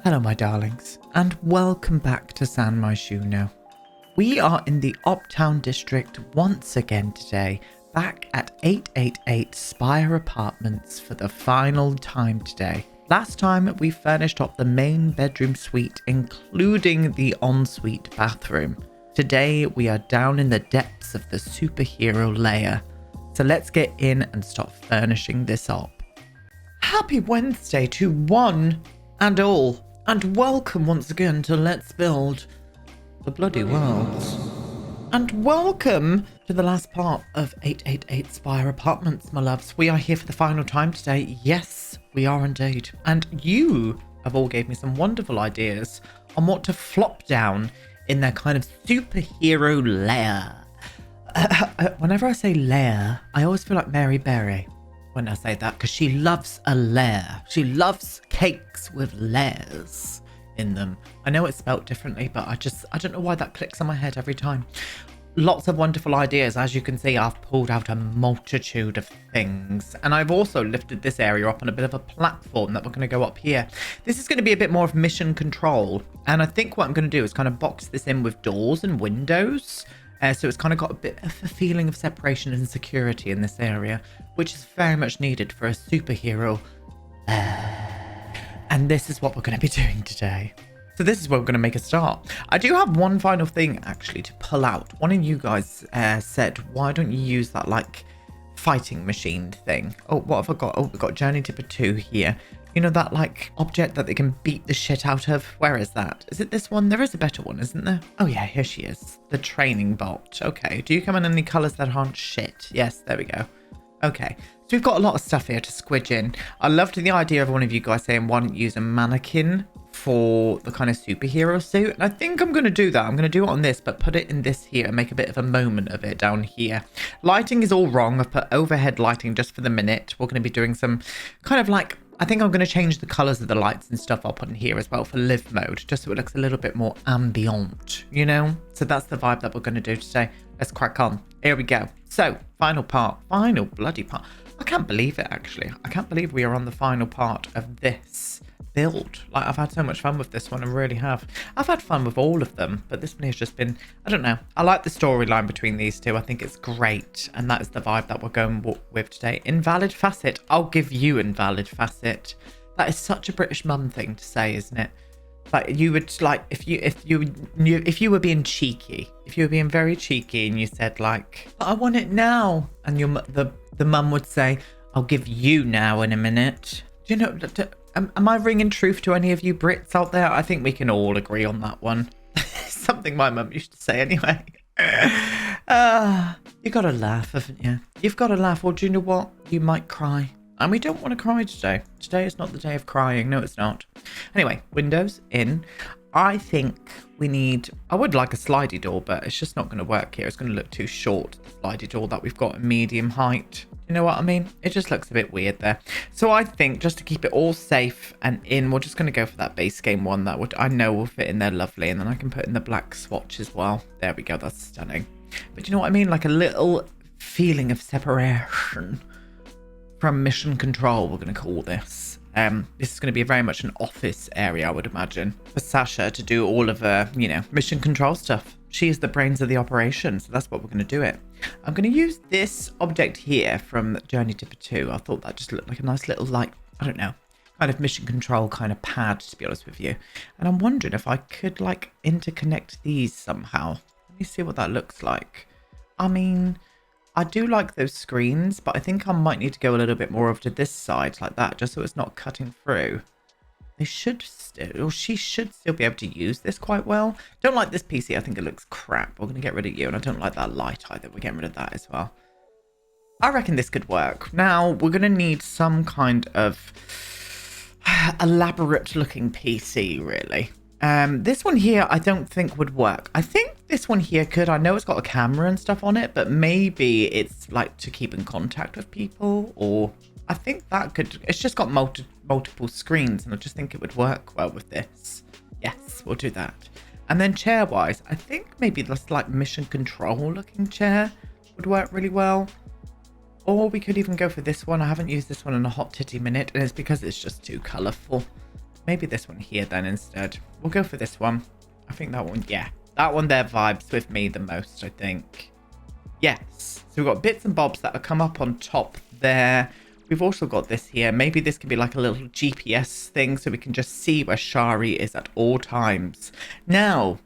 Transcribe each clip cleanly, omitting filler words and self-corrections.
Hello my darlings, and welcome back to San Myshuno. We are in the Uptown District once again today, back at 888 Spire Apartments for the final time today. Last time we furnished up the main bedroom suite, including the ensuite bathroom. Today we are down in the depths of the Superhero Lair, so let's get in and start furnishing this up. Happy Wednesday to one and all. And welcome once again to Let's Build the Bloody Worlds. And welcome to the last part of 888 Spire Apartments, my loves. We are here for the final time today. Yes, we are indeed. And you have all gave me some wonderful ideas on what to flop down in their kind of superhero lair. Whenever I say lair, I always feel like Mary Berry when I say that, because she loves a lair. She loves cakes with layers in them. I know it's spelt differently, but I don't know why that clicks on my head every time. Lots of wonderful ideas. As you can see, I've pulled out a multitude of things, and I've also lifted this area up on a bit of a platform that we're going to go up here. This is going to be a bit more of mission control, and I think what I'm going to do is kind of box this in with doors and windows. So it's kind of got a bit of a feeling of separation and security in this area, which is very much needed for a superhero. And this is what we're going to be doing today. So this is where we're going to make a start. I do have one final thing actually to pull out. One of you guys said, why don't you use that like fighting machine thing? Oh, what have I got? Oh, we've got Journey Tipper 2 here. You know, that like object that they can beat the shit out of? Where is that? Is it this one? There is a better one, isn't there? Oh yeah, here she is. The training bot. Okay. Do you come in any colors that aren't shit? Yes, there we go. Okay. So we've got a lot of stuff here to squidge in. I loved the idea of one of you guys saying, why don't you use a mannequin for the kind of superhero suit? And I think I'm going to do that. I'm going to do it on this, but put it in this here and make a bit of a moment of it down here. Lighting is all wrong. I've put overhead lighting just for the minute. We're going to be doing some kind of like, I think I'm going to change the colors of the lights and stuff up on here as well for live mode, just so it looks a little bit more ambient, you know? So that's the vibe that we're going to do today. Let's crack on. Here we go. So, final bloody part. I can't believe it, actually. I can't believe we are on the final part of this build. Like, I've had so much fun with this one. I really have. I've had fun with all of them, but this one has just been, I don't know. I like the storyline between these two. I think it's great. And that is the vibe that we're going with today. Invalid facet. I'll give you invalid facet. That is such a British mum thing to say, isn't it? Like, you would, like, if you were being cheeky, if you were being very cheeky and you said, like, I want it now. And the mum would say, I'll give you now in a minute. Do you know, am I ringing truth to any of you Brits out there? I think we can all agree on that one. Something my mum used to say anyway. You gotta laugh, haven't you? You've gotta laugh, or do you know what? You might cry. And we don't want to cry today. Today is not the day of crying. No, it's not. Anyway, windows in. I think we need, I would like a slidey door, but it's just not going to work here. It's going to look too short, the slidey door that we've got at medium height. You know what I mean? It just looks a bit weird there. So I think just to keep it all safe and in, we're just going to go for that base game one that would, I know will fit in there lovely. And then I can put in the black swatch as well. There we go. That's stunning. But you know what I mean? Like a little feeling of separation from mission control, we're going to call this. This is going to be very much an office area, I would imagine, for Sasha to do all of her, you know, mission control stuff. She is the brains of the operation, so that's what we're going to do it. I'm going to use this object here from Journey Tipper 2. I thought that just looked like a nice little, like, I don't know, kind of mission control kind of pad, to be honest with you. And I'm wondering if I could, like, interconnect these somehow. Let me see what that looks like. I mean, I do like those screens, but I think I might need to go a little bit more over to this side like that, just so it's not cutting through. They should still, or she should still be able to use this quite well. Don't like this PC. I think it looks crap. We're going to get rid of you, and I don't like that light either. We're getting rid of that as well. I reckon this could work. Now, we're going to need some kind of elaborate looking PC, really. This one here I don't think would work. I think this one here could. I know it's got a camera and stuff on it, but maybe it's like to keep in contact with people, or I think that could, it's just got multiple screens, and I just think it would work well with this. Yes, we'll do that. And then chair wise, I think maybe this like mission control looking chair would work really well. Or we could even go for this one. I haven't used this one in a hot titty minute, and it's because it's just too colourful. maybe this one here then instead. We'll go for this one. I think that one, yeah. That one there vibes with me the most, I think. Yes. So we've got bits and bobs that have come up on top there. We've also got this here. Maybe this could be like a little GPS thing so we can just see where Shari is at all times. Now,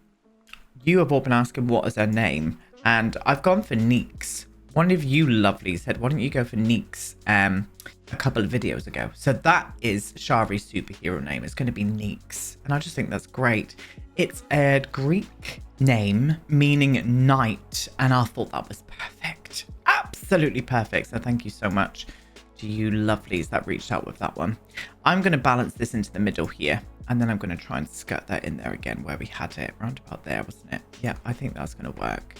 you have all been asking what is her name. And I've gone for Neeks. One of you lovely said, why don't you go for Neeks a couple of videos ago. So that is Shari's superhero name. It's going to be Neeks. And I just think that's great. It's a Greek name meaning night. And I thought that was perfect. Absolutely perfect. So thank you so much to you lovelies that reached out with that one. I'm going to balance this into the middle here. And then I'm going to try and skirt that in there again where we had it. Round about there, wasn't it? Yeah, I think that's going to work.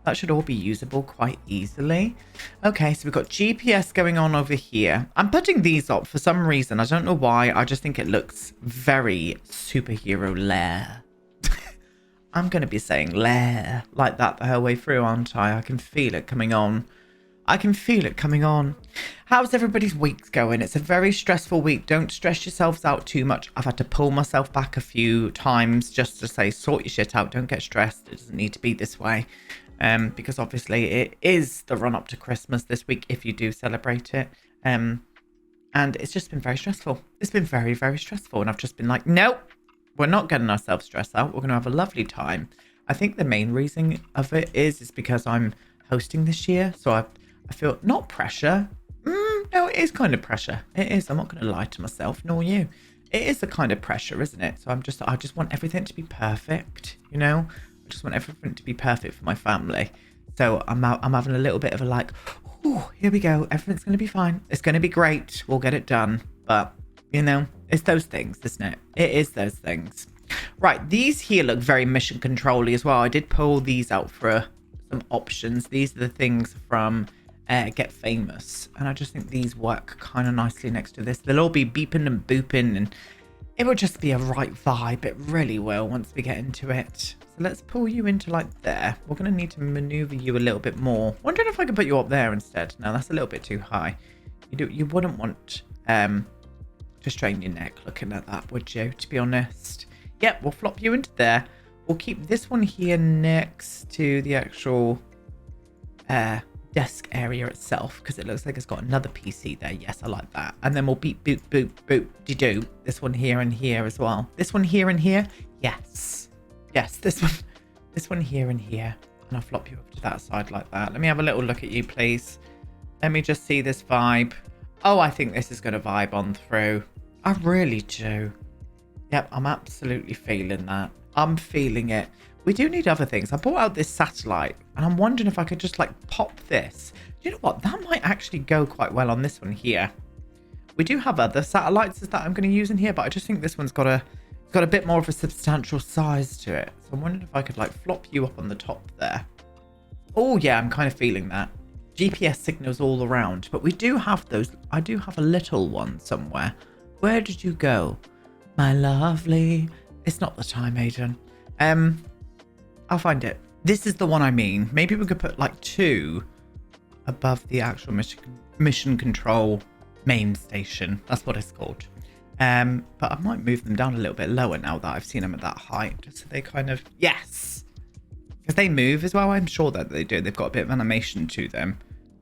That should all be usable quite easily. Okay, so we've got GPS going on over here. I'm putting these up for some reason. I don't know why. I just think it looks very Superhero Lair. I'm going to be saying Lair like that the whole way through, aren't I? I can feel it coming on. I can feel it coming on. How's everybody's week going? It's a very stressful week. Don't stress yourselves out too much. I've had to pull myself back a few times just to say, sort your shit out. Don't get stressed. It doesn't need to be this way. Because obviously it is the run up to Christmas this week if you do celebrate it. And it's just been very stressful. It's been very, very stressful. And I've just been like, nope, we're not getting ourselves stressed out. We're going to have a lovely time. I think the main reason of it is because I'm hosting this year. So I feel not pressure. No, it is kind of pressure. It is. I'm not going to lie to myself, nor you. It is a kind of pressure, isn't it? So I just want everything to be perfect, you know? I just want everything to be perfect for my family. So I'm having a little bit of a like, oh, here we go. Everything's going to be fine. It's going to be great. We'll get it done. But, you know, it's those things, isn't it? It is those things. Right. These here look very mission control-y as well. I did pull these out for some options. These are the things from Get Famous. And I just think these work kind of nicely next to this. They'll all be beeping and booping and it will just be a right vibe. It really will once we get into it. So let's pull you into like there. We're going to need to maneuver you a little bit more. Wondering if I can put you up there instead. No, that's a little bit too high. You wouldn't want to strain your neck looking at that, would you? To be honest. Yep, we'll flop you into there. We'll keep this one here next to the actual desk area itself because it looks like it's got another PC there. Yes, I like that. And then we'll beep, boop, boop, boop, de-do. This one here and here as well. This one here and here. Yes. Yes, this one here and here. And I'll flop you up to that side like that. Let me have a little look at you, please. Let me just see this vibe. Oh, I think this is going to vibe on through. I really do. Yep, I'm absolutely feeling that. I'm feeling it. We do need other things. I brought out this satellite and I'm wondering if I could just like pop this. You know what? That might actually go quite well on this one here. We do have other satellites that I'm going to use in here, but I just think this one's got a bit more of a substantial size to it. So I'm wondering if I could like flop you up on the top there. Oh yeah, I'm kind of feeling that. GPS signals all around, but we do have those. I do have a little one somewhere. Where did you go? My lovely. It's not the time, Aiden. I'll find it. This is the one I mean. Maybe we could put like 2 above the actual mission control main station. That's what it's called. But I might move them down a little bit lower now that I've seen them at that height, just so they kind of, yes, because they move as well. I'm sure that they do. They've got a bit of animation to them.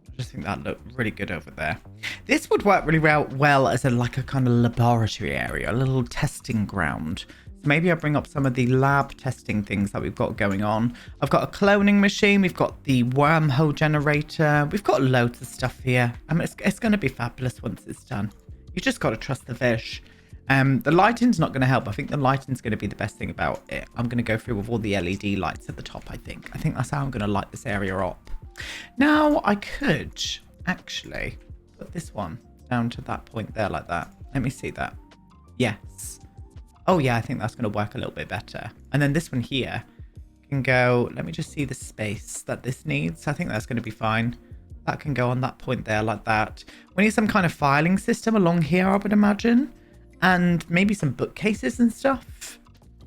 I just think that looked really good over there. This would work really well as like a kind of laboratory area, a little testing ground. So maybe I'll bring up some of the lab testing things that we've got going on. I've got a cloning machine. We've got the wormhole generator. We've got loads of stuff here. I mean, it's going to be fabulous once it's done. You just got to trust the fish. The lighting's not going to help. I think the lighting's going to be the best thing about it. I'm going to go through with all the LED lights at the top, I think. I think that's how I'm going to light this area up. Now, I could actually put this one down to that point there like that. Let me see that. Yes. Oh, yeah, I think that's going to work a little bit better. And then this one here can go... Let me just see the space that this needs. I think that's going to be fine. That can go on that point there like that. We need some kind of filing system along here, I would imagine. And maybe some bookcases and stuff.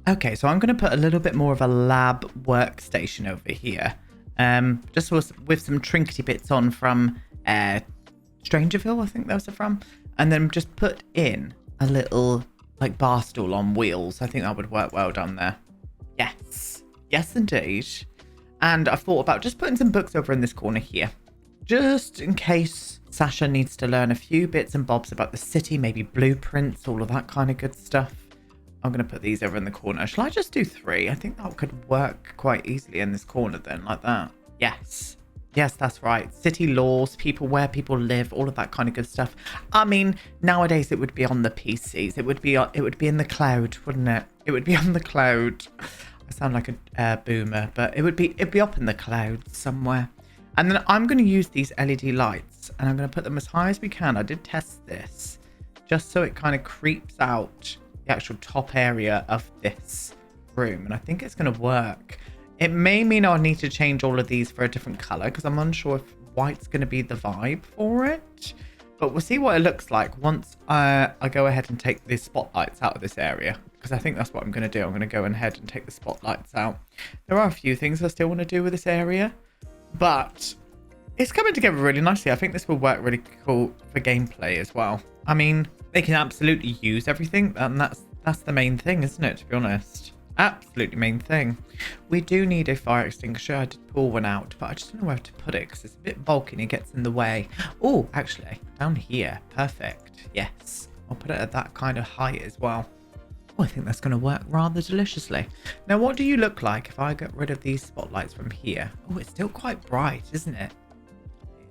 Okay, so I'm going to put a little bit more of a lab workstation over here. Just with some trinkety bits on from Strangerville, I think those are from. And then just put in a little like bar stool on wheels. I think that would work well down there. Yes. Yes, indeed. And I've thought about just putting some books over in this corner here. Just in case Sasha needs to learn a few bits and bobs about the city, maybe blueprints, all of that kind of good stuff. I'm going to put these over in the corner. Shall I just do 3? I think that could work quite easily in this corner then, like that. Yes. Yes, that's right. City laws, people, where people live, all of that kind of good stuff. I mean, nowadays it would be on the PCs. It would be in the cloud, wouldn't it? It would be on the cloud. I sound like a boomer, but it'd be up in the clouds somewhere. And then I'm going to use these LED lights and I'm going to put them as high as we can. I did test this just so it kind of creeps out the actual top area of this room. And I think it's going to work. It may mean I'll need to change all of these for a different color because I'm unsure if white's going to be the vibe for it. But we'll see what it looks like once I go ahead and take the spotlights out of this area. Because I think that's what I'm going to do. I'm going to go ahead and take the spotlights out. There are a few things I still want to do with this area. But it's coming together really nicely. I think this will work really cool for gameplay as well. I mean, they can absolutely use everything. And that's the main thing, isn't it, to be honest? Absolutely main thing. We do need a fire extinguisher. I did pull one out, but I just don't know where to put it because it's a bit bulky and it gets in the way. Oh, actually, down here. Perfect. Yes. I'll put it at that kind of height as well. Oh, I think that's going to work rather deliciously. Now, what do you look like if I get rid of these spotlights from here? Oh, it's still quite bright, isn't it?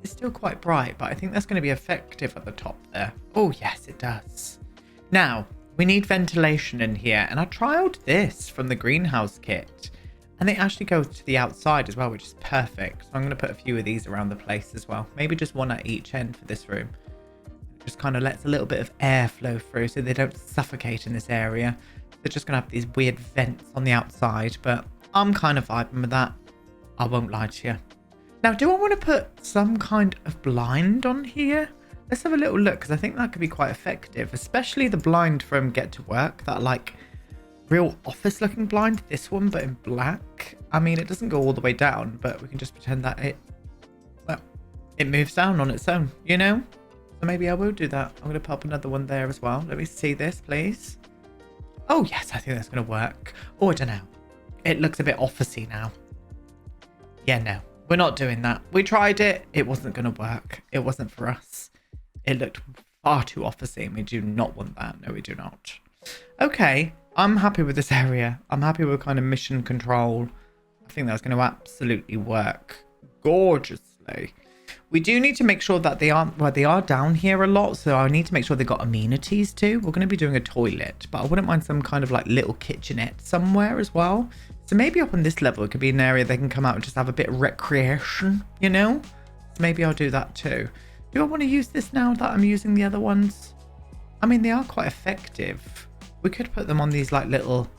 It's still quite bright, but I think that's going to be effective at the top there. Oh, yes, it does. Now, we need ventilation in here, and I trialed this from the greenhouse kit, and they actually go to the outside as well, which is perfect. So I'm going to put a few of these around the place as well. Maybe just one at each end for this room. Just kind of lets a little bit of air flow through so they don't suffocate in this area. They're just going to have these weird vents on the outside, but I'm kind of vibing with that. I won't lie to you. Now, do I want to put some kind of blind on here? Let's have a little look, because I think that could be quite effective, especially the blind from Get to Work, that like real office looking blind, this one, but in black. I mean, it doesn't go all the way down, but we can just pretend that it moves down on its own, you know? So maybe I will do that. I'm going to pop another one there as well. Let me see this, please. Oh, yes, I think that's going to work. Oh, I don't know. It looks a bit officey now. Yeah, no, we're not doing that. We tried it. It wasn't going to work. It wasn't for us. It looked far too officey, and we do not want that. No, we do not. Okay, I'm happy with this area. I'm happy with kind of mission control. I think that's going to absolutely work gorgeously. We do need to make sure that they are down here a lot, so I need to make sure they've got amenities too. We're going to be doing a toilet, but I wouldn't mind some kind of like little kitchenette somewhere as well. So maybe up on this level, it could be an area they can come out and just have a bit of recreation, you know? So maybe I'll do that too. Do I want to use this now that I'm using the other ones? I mean, they are quite effective. We could put them on these like little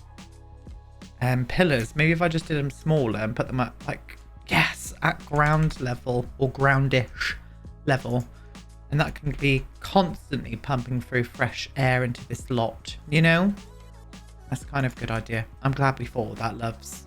pillars. Maybe if I just did them smaller and put them at like, yes, at ground level or groundish level. And that can be constantly pumping through fresh air into this lot, you know? That's kind of a good idea. I'm glad we thought of that, loves.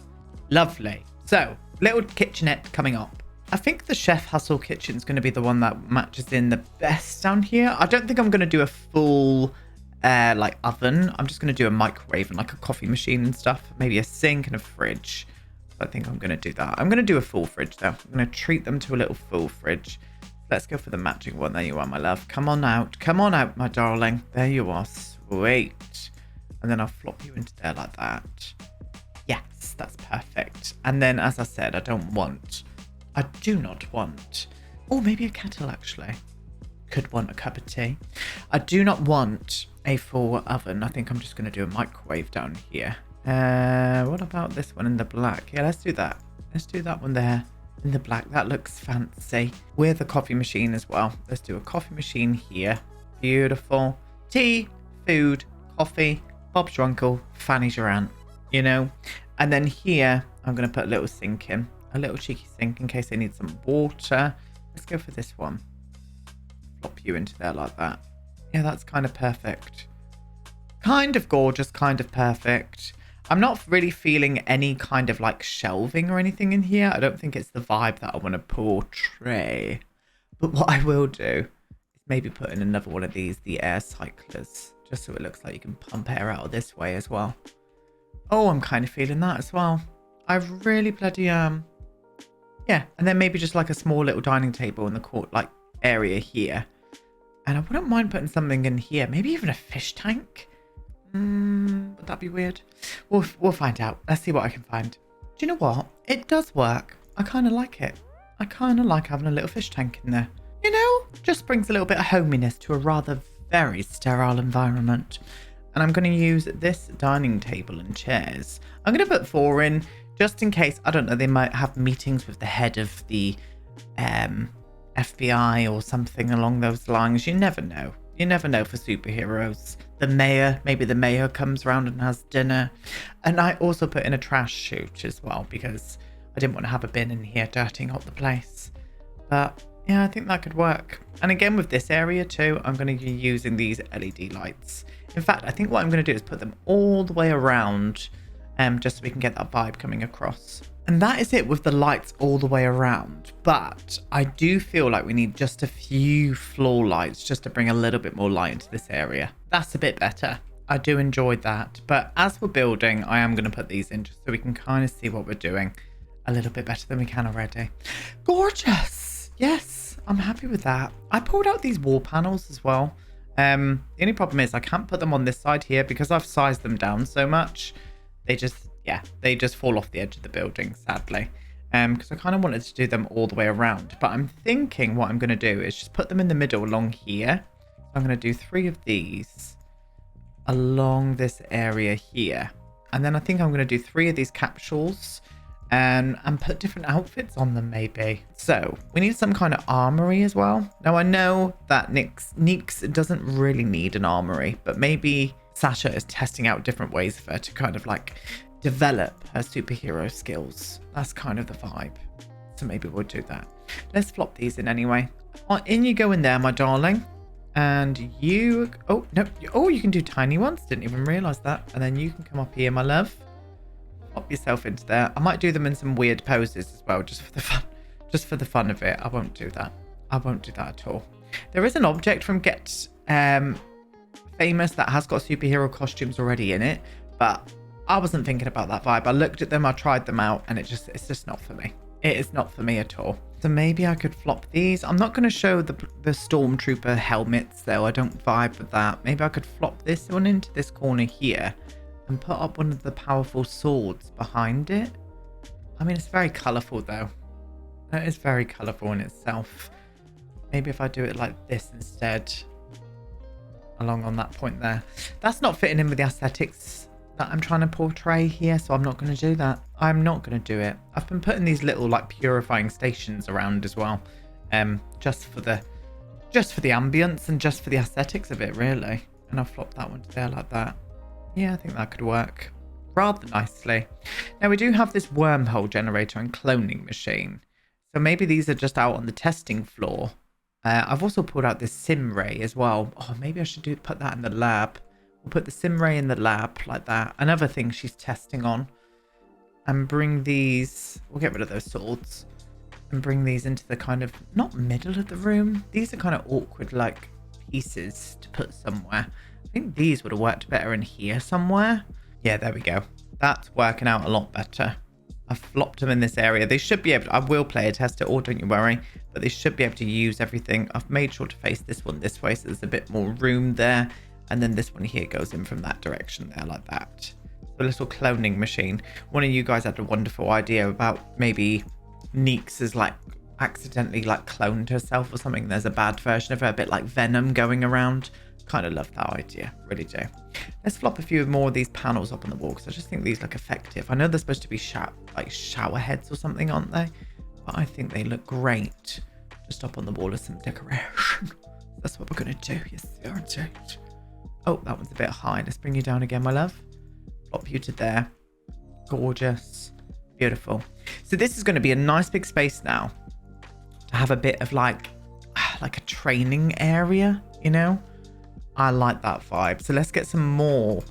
Lovely. So, little kitchenette coming up. I think the Chef Hustle kitchen is going to be the one that matches in the best down here. I don't think I'm going to do a full like oven. I'm just going to do a microwave and like a coffee machine and stuff. Maybe a sink and a fridge. I think I'm going to do that. I'm going to do a full fridge though. I'm going to treat them to a little full fridge. Let's go for the matching one. There you are, my love. Come on out. Come on out, my darling. There you are. Sweet. And then I'll flop you into there like that. Yes, that's perfect. And then, as I said, I do not want... Oh, maybe a kettle, actually. Could want a cup of tea. I do not want a full oven. I think I'm just going to do a microwave down here. What about this one in the black? Yeah, let's do that. Let's do that one there in the black. That looks fancy. With a coffee machine as well. Let's do a coffee machine here. Beautiful. Tea, food, coffee, Bob's your uncle, Fanny's your aunt, you know? And then here, I'm going to put a little sink in. A little cheeky sink in case they need some water. Let's go for this one. Plop you into there like that. Yeah, that's kind of perfect. Kind of gorgeous, kind of perfect. I'm not really feeling any kind of like shelving or anything in here. I don't think it's the vibe that I want to portray. But what I will do is maybe put in another one of these, the air cyclers. just so it looks like you can pump air out this way as well. Oh, I'm kind of feeling that as well. I really bloody yeah, and then maybe just like a small little dining table in the court like area here. And I wouldn't mind putting something in here, maybe even a fish tank. Would that be weird? We'll find out. Let's see what I can find. Do you know what? It does work. I kind of like it. I kind of like having a little fish tank in there. You know, just brings a little bit of hominess to a rather very sterile environment. And I'm going to use this dining table and chairs. I'm going to put 4 in just in case, I don't know, they might have meetings with the head of the FBI or something along those lines. You never know. You never know for superheroes. The mayor, maybe the mayor comes around and has dinner. And I also put in a trash chute as well because I didn't want to have a bin in here dirtying up the place. But yeah, I think that could work. And again with this area too, I'm going to be using these LED lights. In fact, I think what I'm going to do is put them all the way around just so we can get that vibe coming across. And that is it with the lights all the way around. But I do feel like we need just a few floor lights just to bring a little bit more light into this area. That's a bit better. I do enjoy that. But as we're building, I am going to put these in just so we can kind of see what we're doing a little bit better than we can already. Gorgeous. Yes, I'm happy with that. I pulled out these wall panels as well. The only problem is I can't put them on this side here because I've sized them down so much. They just fall off the edge of the building, sadly. Because I kind of wanted to do them all the way around. But I'm thinking what I'm going to do is just put them in the middle along here. So I'm going to do 3 of these along this area here. And then I think I'm going to do 3 of these capsules and put different outfits on them maybe. So we need some kind of armory as well. Now I know that Nyx doesn't really need an armory, but maybe Sasha is testing out different ways for her to kind of like develop her superhero skills. That's kind of the vibe. So maybe we'll do that. Let's flop these in anyway. In you go in there, my darling. And you, oh no, oh, you can do tiny ones. Didn't even realize that. And then you can come up here, my love. Pop yourself into there. I might do them in some weird poses as well, just for the fun of it. I won't do that. I won't do that at all. There is an object from Get Famous that has got superhero costumes already in it, but I wasn't thinking about that vibe. I looked at them, I tried them out, and it's just not for me. It is not for me at all. So maybe I could flop these. I'm not going to show the Stormtrooper helmets though. I don't vibe with that. Maybe I could flop this one into this corner here and put up one of the powerful swords behind it. I mean, it's very colourful though. It is very colourful in itself. Maybe if I do it like this instead, along on that point there. That's not fitting in with the aesthetics that I'm trying to portray here, so I'm not going to do that. I'm not going to do it. I've been putting these little like purifying stations around as well, just for the ambience and just for the aesthetics of it, really. And I'll flop that one to there like that. Yeah, I think that could work rather nicely. Now we do have this wormhole generator and cloning machine, so maybe these are just out on the testing floor. I've also pulled out this sim ray as well. Oh, maybe I should put that in the lab. We'll put the sim ray in the lab like that. Another thing she's testing on. And bring these, we'll get rid of those swords. And bring these into the kind of, not middle of the room. These are kind of awkward like pieces to put somewhere. I think these would have worked better in here somewhere. Yeah, there we go. That's working out a lot better. I've flopped them in this area. They should be able to, I will play a test it all, don't you worry. But they should be able to use everything. I've made sure to face this one this way so there's a bit more room there. And then this one here goes in from that direction there like that. The little cloning machine. One of you guys had a wonderful idea about maybe Nyx has like accidentally like cloned herself or something. There's a bad version of her, a bit like Venom going around. Kind of love that idea, really do. Let's flop a few more of these panels up on the wall because I just think these look effective. I know they're supposed to be like shower heads or something, aren't they? But I think they look great just up on the wall as some decoration. That's what we're going to do. Yes, they are indeed. Oh, that one's a bit high. Let's bring you down again, my love. Flop you to there. Gorgeous. Beautiful. So this is going to be a nice big space now to have a bit of like a training area, you know? I like that vibe. So let's get some more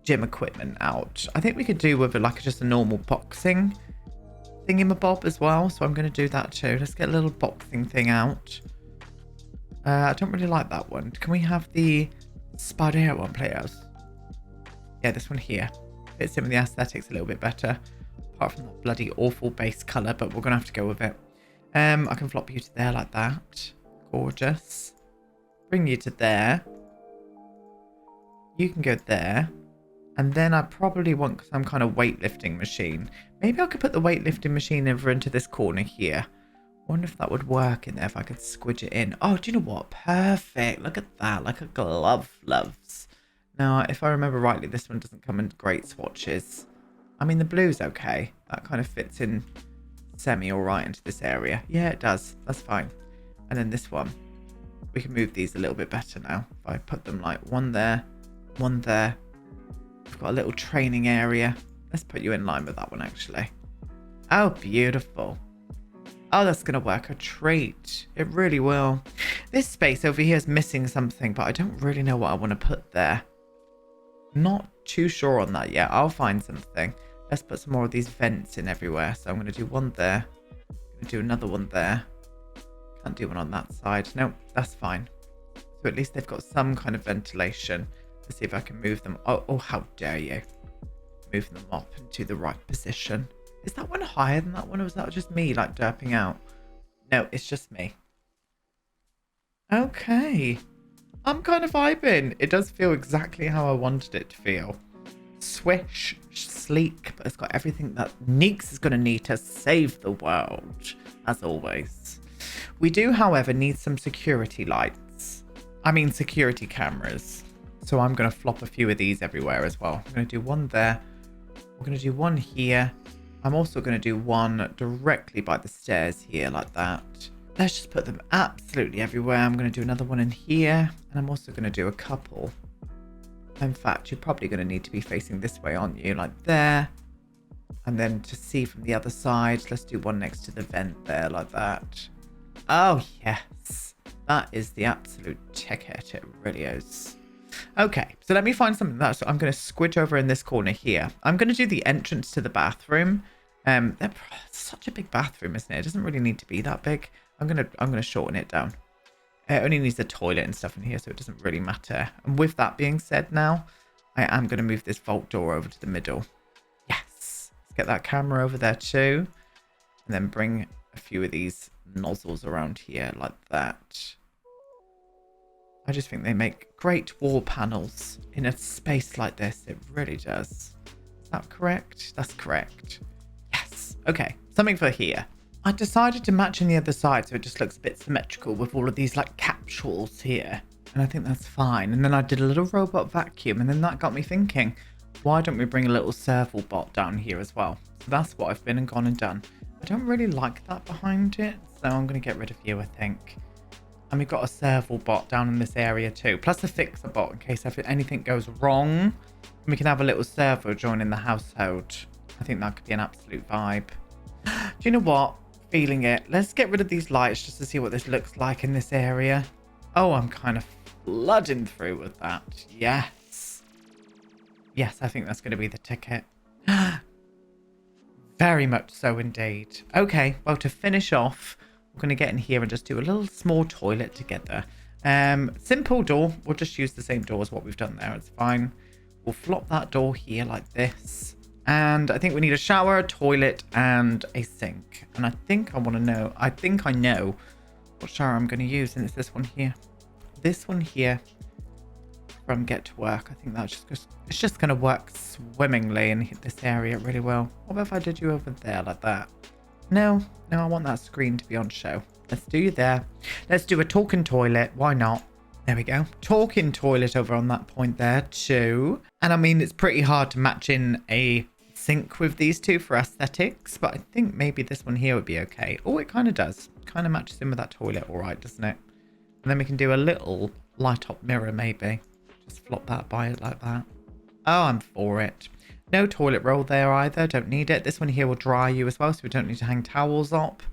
gym equipment out. I think we could do with like just a normal boxing thingamabob as well. So I'm going to do that too. Let's get a little boxing thing out. I don't really like that one. Can we have the Superhero one playhouse. Yeah, this one here. Fits in with the aesthetics a little bit better. Apart from that bloody awful base colour, but we're going to have to go with it. I can flop you to there like that. Gorgeous. Bring you to there. You can go there. And then I probably want some kind of weightlifting machine. Maybe I could put the weightlifting machine over into this corner here. Wonder if that would work in there, if I could squidge it in. Oh, do you know what? Perfect. Look at that. Like a glove, loves. Now, if I remember rightly, this one doesn't come in great swatches. I mean, the blue's okay. That kind of fits in semi all right into this area. Yeah, it does. That's fine. And then this one. We can move these a little bit better now. If I put them like one there, one there. We've got a little training area. Let's put you in line with that one, actually. Oh, beautiful. Oh, that's going to work a treat. It really will. This space over here is missing something, but I don't really know what I want to put there. Not too sure on that yet. I'll find something. Let's put some more of these vents in everywhere. So I'm going to do one there. I'm going to do another one there. Can't do one on that side. No, that's fine. So at least they've got some kind of ventilation. Let's see if I can move them. Oh, how dare you. Move them up into the right position. Is that one higher than that one, or was that just me, like, derping out? No, it's just me. Okay. I'm kind of vibing. It does feel exactly how I wanted it to feel. Swish, sleek, but it's got everything that Neeks is going to need to save the world, as always. We do, however, need some security lights. I mean, security cameras. So I'm going to flop a few of these everywhere as well. I'm going to do one there. We're going to do one here. I'm also going to do one directly by the stairs here, like that. Let's just put them absolutely everywhere. I'm going to do another one in here. And I'm also going to do a couple. In fact, you're probably going to need to be facing this way, aren't you? Like there. And then to see from the other side, let's do one next to the vent there, like that. Oh, yes. That is the absolute ticket. It really is. Okay, so let me find something that's... I'm going to squidge over in this corner here. I'm going to do the entrance to the bathroom. It's such a big bathroom, isn't it? It doesn't really need to be that big. I'm gonna shorten it down. It only needs a toilet and stuff in here, so it doesn't really matter. And with that being said now, I am going to move this vault door over to the middle. Yes. Let's get that camera over there too. And then bring a few of these nozzles around here like that. I just think they make great wall panels in a space like this. It really does. Is that correct? That's correct. Yes. Okay. Something for here. I decided to match in the other side so it just looks a bit symmetrical with all of these like capsules here. And I think that's fine. And then I did a little robot vacuum and then that got me thinking, why don't we bring a little serval bot down here as well? So that's what I've been and gone and done. I don't really like that behind it. So I'm going to get rid of you, I think. And we've got a serval bot down in this area too. Plus a fixer bot in case anything goes wrong. And we can have a little servo join in the household. I think that could be an absolute vibe. Do you know what? Feeling it. Let's get rid of these lights just to see what this looks like in this area. Oh, I'm kind of flooding through with that. Yes. Yes, I think that's going to be the ticket. Very much so indeed. Okay, well, to finish off, we're going to get in here and just do a little small toilet together. Simple door. We'll just use the same door as what we've done there. It's fine. We'll flop that door here like this. And I think we need a shower, a toilet, and a sink. And I think I want to know. I think I know what shower I'm going to use. And it's this one here. This one here from Get to Work. I think that's it's just going to work swimmingly and hit this area really well. What about if I did you over there like that? No, I want that screen to be on show. Let's do you there. Let's do a talking toilet. Why not? There we go. Talking toilet over on that point there too. And I mean, it's pretty hard to match in a sink with these two for aesthetics, but I think maybe this one here would be okay. Oh, it kind of does. Kind of matches in with that toilet all right, doesn't it? And then we can do a little light up mirror maybe. Just flop that by it like that. Oh, I'm for it. No toilet roll there either. Don't need it. This one here will dry you as well, so we don't need to hang towels up.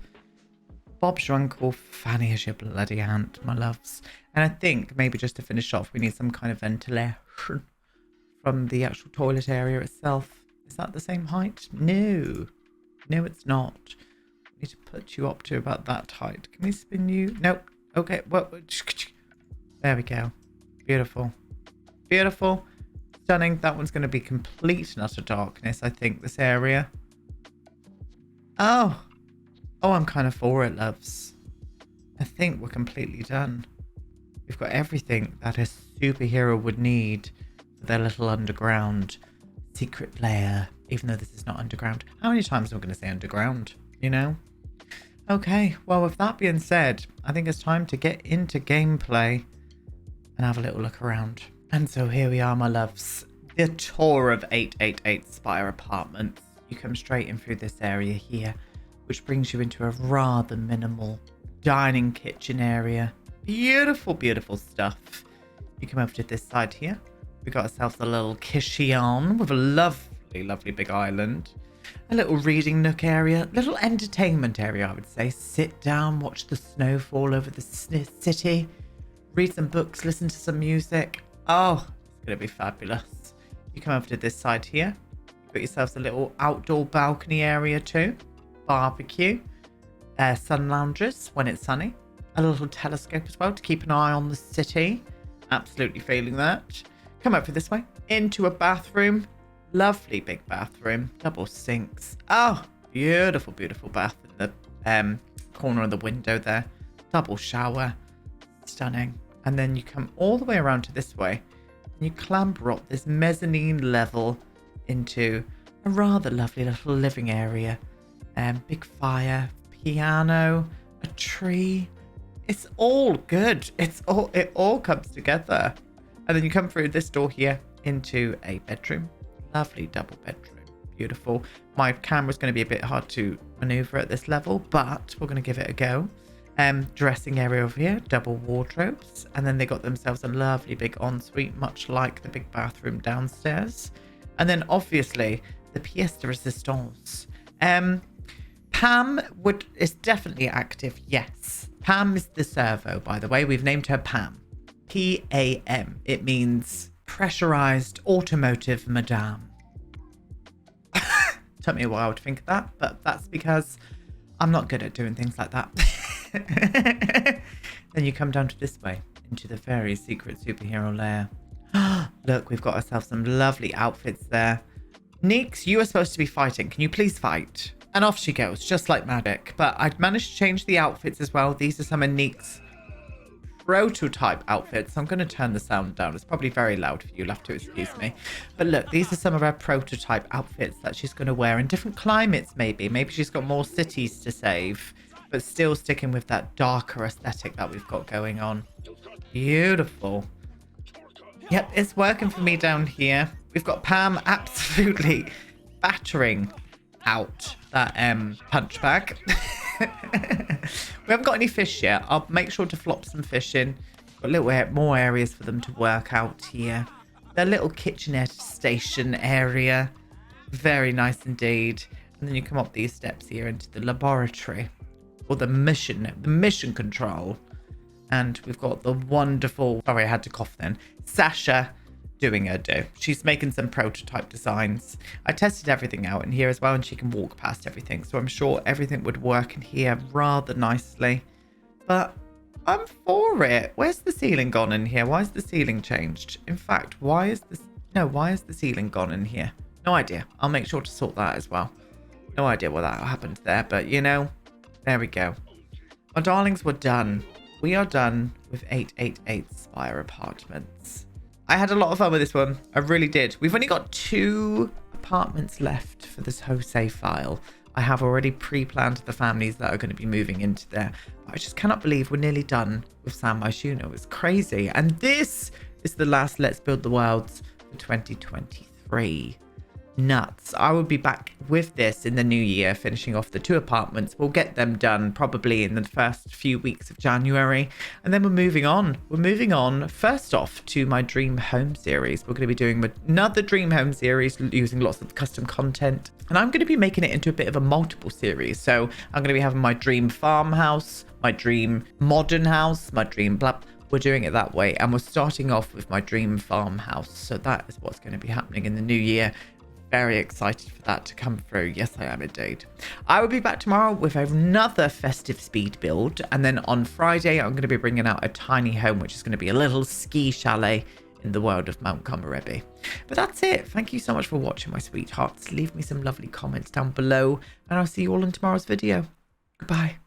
Bob's your uncle. Fanny is your bloody aunt, my loves. And I think maybe just to finish off, we need some kind of ventilation from the actual toilet area itself. Is that the same height? No. No, it's not. We need to put you up to about that height. Can we spin you? Nope. Okay. Well, there we go. Beautiful. Beautiful. Stunning. That one's going to be complete and utter darkness, I think, this area. Oh. Oh, I'm kind of for it, loves. I think we're completely done. We've got everything that a superhero would need for their little underground secret lair, even though this is not underground. How many times am I going to say underground, you know? Okay, well, with that being said, I think it's time to get into gameplay and have a little look around. And so here we are, my loves. The tour of 888 Spire Apartments. You come straight in through this area here, which brings you into a rather minimal dining kitchen area. Beautiful, beautiful stuff. You come over to this side here. We got ourselves a little kitchen with a lovely, lovely big island. A little reading nook area. Little entertainment area, I would say. Sit down, watch the snow fall over the city. Read some books, listen to some music. Oh, it's going to be fabulous. You come over to this side here. You've got yourselves a little outdoor balcony area too. Barbecue. Sun lounges when it's sunny. A little telescope as well to keep an eye on the city. Absolutely feeling that. Come over this way. Into a bathroom. Lovely big bathroom. Double sinks. Oh, beautiful, beautiful bath in the corner of the window there. Double shower. Stunning. And then you come all the way around to this way. And you clamber up this mezzanine level into a rather lovely little living area. Big fire. Piano. A tree. It's all good. It all comes together. And then you come through this door here into a bedroom. Lovely double bedroom. Beautiful. My camera's going to be a bit hard to maneuver at this level, but we're going to give it a go. Dressing area over here. Double wardrobes. And then they got themselves a lovely big ensuite, much like the big bathroom downstairs. And then obviously the pièce de résistance. Pam is definitely active. Yes. Pam is the servo, by the way. We've named her Pam. P-A-M. It means pressurized automotive madame. Took me a while to think of that, but that's because I'm not good at doing things like that. Then you come down to this way, into the very secret superhero lair. Look, we've got ourselves some lovely outfits there. Neeks, you are supposed to be fighting. Can you please fight? And off she goes, just like magic. But I'd managed to change the outfits as well. These are some of Neeks' prototype outfits. I'm going to turn the sound down. It's probably very loud for you. You'll have to excuse me. But look, these are some of her prototype outfits that she's going to wear in different climates, maybe. Maybe she's got more cities to save, but still sticking with that darker aesthetic that we've got going on. Punchbag. Yep, it's working for me down here. We've got Pam absolutely battering out that punch bag. We haven't got any fish yet. I'll make sure to flop some fish in. Got a little more areas for them to work out here. Their little kitchenette station area. Very nice indeed. And then you come up these steps here into the laboratory. Or the mission control. And we've got the wonderful, sorry, I had to cough then, Sasha doing her do. She's making some prototype designs. I tested everything out in here as well, and she can walk past everything. So I'm sure everything would work in here rather nicely. But I'm for it. Where's the ceiling gone in here? Why is the ceiling changed? In fact, why is the ceiling gone in here? No idea. I'll make sure to sort that as well. No idea what that happened there, but you know, there we go. Our darlings, were done. We are done with 888 Spire Apartments. I had a lot of fun with this one. I really did. We've only got 2 apartments left for this Jose file. I have already pre-planned the families that are going to be moving into there. I just cannot believe we're nearly done with San Myshuno. It's crazy. And this is the last Let's Build the Worlds for 2023. Nuts. I will be back with this in the new year, finishing off the 2 apartments. We'll get them done probably in the first few weeks of January, and then we're moving on. We're moving on first off to my dream home series. We're going to be doing another dream home series using lots of custom content, and I'm going to be making it into a bit of a multiple series. So I'm going to be having my dream farmhouse, my dream modern house, my dream blah. We're doing it that way, and we're starting off with my dream farmhouse. So that is what's going to be happening in the new year. Very excited for that to come through. Yes, I am indeed. I will be back tomorrow with another festive speed build. And then on Friday, I'm going to be bringing out a tiny home, which is going to be a little ski chalet in the world of Mount Komorebi. But that's it. Thank you so much for watching, my sweethearts. Leave me some lovely comments down below, and I'll see you all in tomorrow's video. Goodbye.